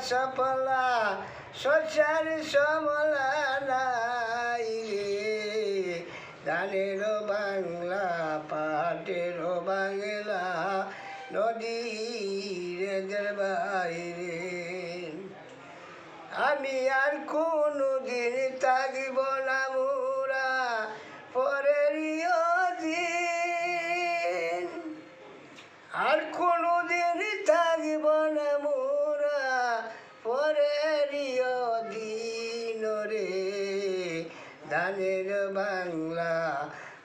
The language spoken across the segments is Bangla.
সফলা শস্যের সমলা নাই রে ধানের বাংলা পাটের বাংলা নদীর বাইরে আমি আর কোনো দিন থাকিব না মোরা পরের দিন আর কোনো দিন থাকিব না মোরা পরের দিন রে ধানের বাংলা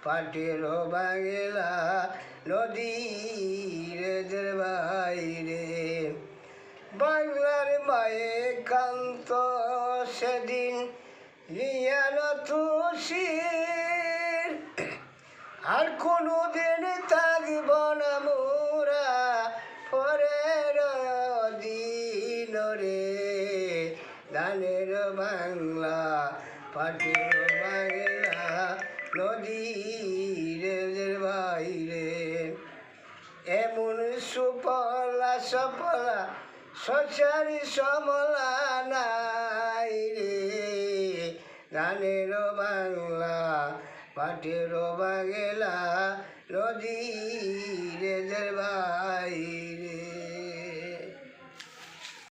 পাটের বাংলা নদীর বাইরে বাংলার মায়ে কান্ত সেদিন নিয়ান তুষির আর কোনো দিন থাকব না মোরা পরের দিন রে ধানের বাংলা পাটের বাংলা নদীর বাইরে এমন সুফলা সফলা শস্যের সমলা নাই রে ধানের বাংলা পাটের বাংলা নদীর বাইরে।